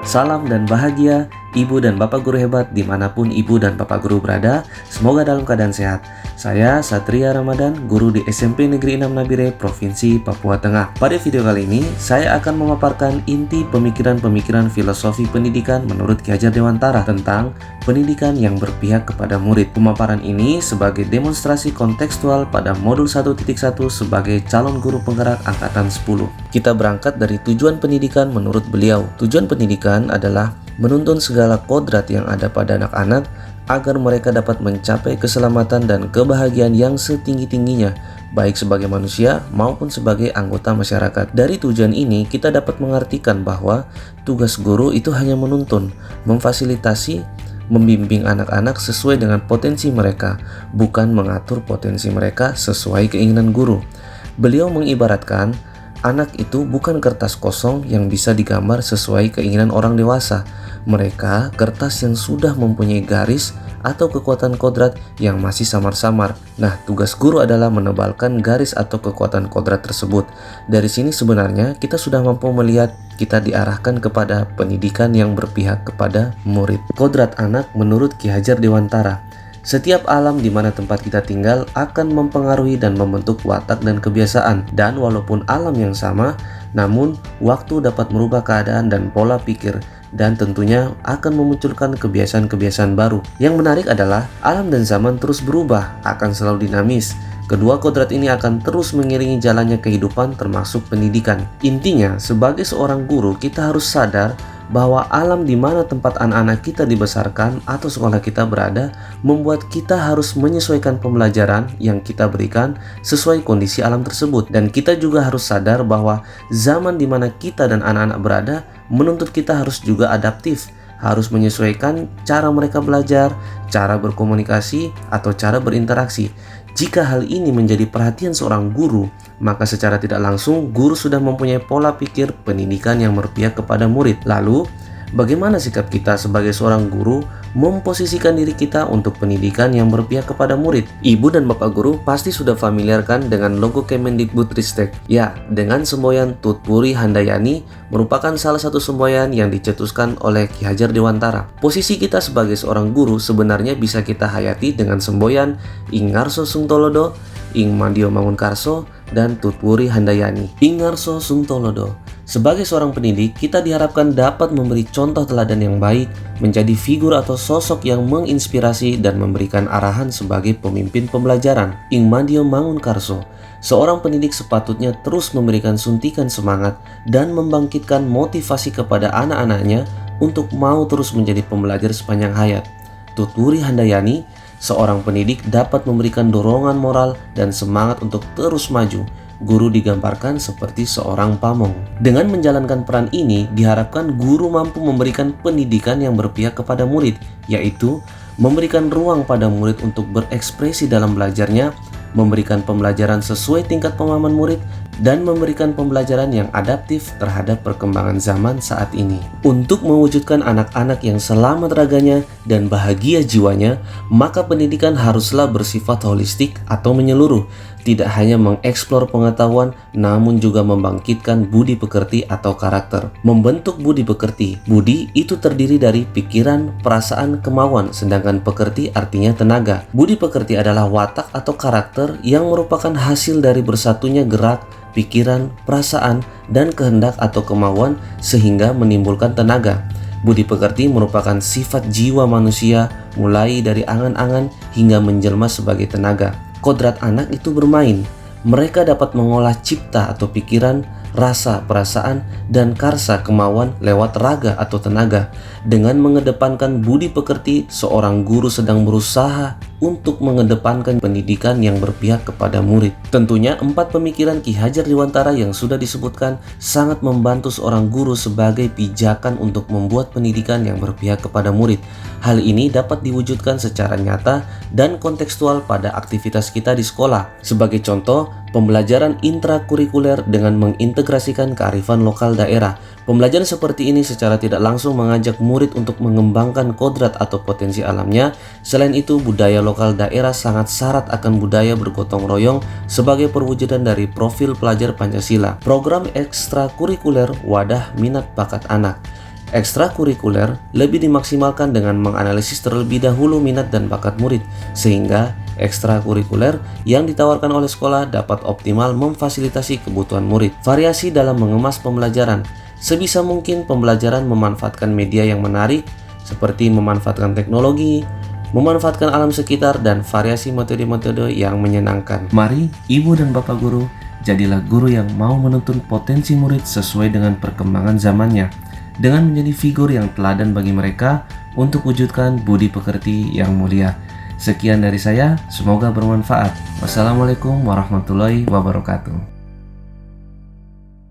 Salam dan bahagia Ibu dan Bapak Guru hebat dimanapun Ibu dan Bapak Guru berada. Semoga dalam keadaan sehat. Saya Satria Ramadan, guru di SMP Negeri 6 Nabire, Provinsi Papua Tengah. Pada video kali ini, saya akan memaparkan inti pemikiran-pemikiran filosofi pendidikan menurut Ki Hajar Dewantara tentang pendidikan yang berpihak kepada murid. Pemaparan ini sebagai demonstrasi kontekstual pada modul 1.1 sebagai calon guru penggerak angkatan 10. Kita berangkat dari tujuan pendidikan menurut beliau. Tujuan pendidikan adalah menuntun segala kodrat yang ada pada anak-anak agar mereka dapat mencapai keselamatan dan kebahagiaan yang setinggi-tingginya, baik sebagai manusia maupun sebagai anggota masyarakat. Dari tujuan ini, kita dapat mengartikan bahwa tugas guru itu hanya menuntun, memfasilitasi, membimbing anak-anak sesuai dengan potensi mereka, bukan mengatur potensi mereka sesuai keinginan guru. Beliau mengibaratkan anak itu bukan kertas kosong yang bisa digambar sesuai keinginan orang dewasa. Mereka kertas yang sudah mempunyai garis atau kekuatan kodrat yang masih samar-samar. Nah, tugas guru adalah menebalkan garis atau kekuatan kodrat tersebut. Dari sini sebenarnya kita sudah mampu melihat kita diarahkan kepada pendidikan yang berpihak kepada murid. Kodrat anak menurut Ki Hajar Dewantara. Setiap alam di mana tempat kita tinggal akan mempengaruhi dan membentuk watak dan kebiasaan. Dan walaupun alam yang sama, namun waktu dapat merubah keadaan dan pola pikir, dan tentunya akan memunculkan kebiasaan-kebiasaan baru. Yang menarik adalah alam dan zaman terus berubah, akan selalu dinamis. Kedua kodrat ini akan terus mengiringi jalannya kehidupan termasuk pendidikan. Intinya, sebagai seorang guru kita harus sadar bahwa alam di mana tempat anak-anak kita dibesarkan atau sekolah kita berada membuat kita harus menyesuaikan pembelajaran yang kita berikan sesuai kondisi alam tersebut. Dan kita juga harus sadar bahwa zaman di mana kita dan anak-anak berada menuntut kita harus juga adaptif, harus menyesuaikan cara mereka belajar, cara berkomunikasi, atau cara berinteraksi. Jika hal ini menjadi perhatian seorang guru, maka secara tidak langsung guru sudah mempunyai pola pikir pendidikan yang berpihak kepada murid. Lalu, bagaimana sikap kita sebagai seorang guru memposisikan diri kita untuk pendidikan yang berpihak kepada murid? Ibu dan Bapak Guru pasti sudah familiar kan dengan logo Kemendikbudristek. Ya, dengan semboyan Tutpuri Handayani merupakan salah satu semboyan yang dicetuskan oleh Ki Hajar Dewantara. Posisi kita sebagai seorang guru sebenarnya bisa kita hayati dengan semboyan Ing Ngarso Sungtolodo, Ing Mandio Mangunkarso, dan Tutpuri Handayani. Ing Ngarso Sungtolodo. Sebagai seorang pendidik, kita diharapkan dapat memberi contoh teladan yang baik, menjadi figur atau sosok yang menginspirasi dan memberikan arahan sebagai pemimpin pembelajaran. Ing Mandio Mangunkarso. Seorang pendidik sepatutnya terus memberikan suntikan semangat dan membangkitkan motivasi kepada anak-anaknya untuk mau terus menjadi pembelajar sepanjang hayat. Tutpuri Handayani. Seorang pendidik dapat memberikan dorongan moral dan semangat untuk terus maju. Guru digambarkan seperti seorang pamong. Dengan menjalankan peran ini, diharapkan guru mampu memberikan pendidikan yang berpihak kepada murid, yaitu memberikan ruang pada murid untuk berekspresi dalam belajarnya, memberikan pembelajaran sesuai tingkat pemahaman murid, dan memberikan pembelajaran yang adaptif terhadap perkembangan zaman saat ini. Untuk mewujudkan anak-anak yang selamat raganya dan bahagia jiwanya, maka pendidikan haruslah bersifat holistik atau menyeluruh, tidak hanya mengeksplor pengetahuan, namun juga membangkitkan budi pekerti atau karakter. Membentuk budi pekerti. Budi itu terdiri dari pikiran, perasaan, kemauan, sedangkan pekerti artinya tenaga. Budi pekerti adalah watak atau karakter yang merupakan hasil dari bersatunya gerak, pikiran, perasaan, dan kehendak atau kemauan sehingga menimbulkan tenaga. Budi pekerti merupakan sifat jiwa manusia mulai dari angan-angan hingga menjelma sebagai tenaga. Kodrat anak itu bermain. Mereka dapat mengolah cipta atau pikiran, rasa, perasaan, dan karsa kemauan lewat raga atau tenaga. Dengan mengedepankan budi pekerti, seorang guru sedang berusaha untuk mengedepankan pendidikan yang berpihak kepada murid. Tentunya 4 pemikiran Ki Hajar Dewantara yang sudah disebutkan sangat membantu seorang guru sebagai pijakan untuk membuat pendidikan yang berpihak kepada murid. Hal ini dapat diwujudkan secara nyata dan kontekstual pada aktivitas kita di sekolah. Sebagai contoh, pembelajaran intrakurikuler dengan mengintegrasikan kearifan lokal daerah. Pembelajaran seperti ini secara tidak langsung mengajak murid untuk mengembangkan kodrat atau potensi alamnya. Selain itu, budaya lokal daerah sangat syarat akan budaya bergotong royong sebagai perwujudan dari profil pelajar Pancasila. Program ekstrakurikuler wadah minat bakat anak. Ekstrakurikuler lebih dimaksimalkan dengan menganalisis terlebih dahulu minat dan bakat murid, sehingga ekstrakurikuler yang ditawarkan oleh sekolah dapat optimal memfasilitasi kebutuhan murid. Variasi dalam mengemas pembelajaran. Sebisa mungkin pembelajaran memanfaatkan media yang menarik, seperti memanfaatkan teknologi, memanfaatkan alam sekitar, dan variasi metode-metode yang menyenangkan. Mari, Ibu dan Bapak Guru, jadilah guru yang mau menuntun potensi murid sesuai dengan perkembangan zamannya, dengan menjadi figur yang teladan bagi mereka untuk wujudkan budi pekerti yang mulia. Sekian dari saya, semoga bermanfaat. Wassalamualaikum warahmatullahi wabarakatuh.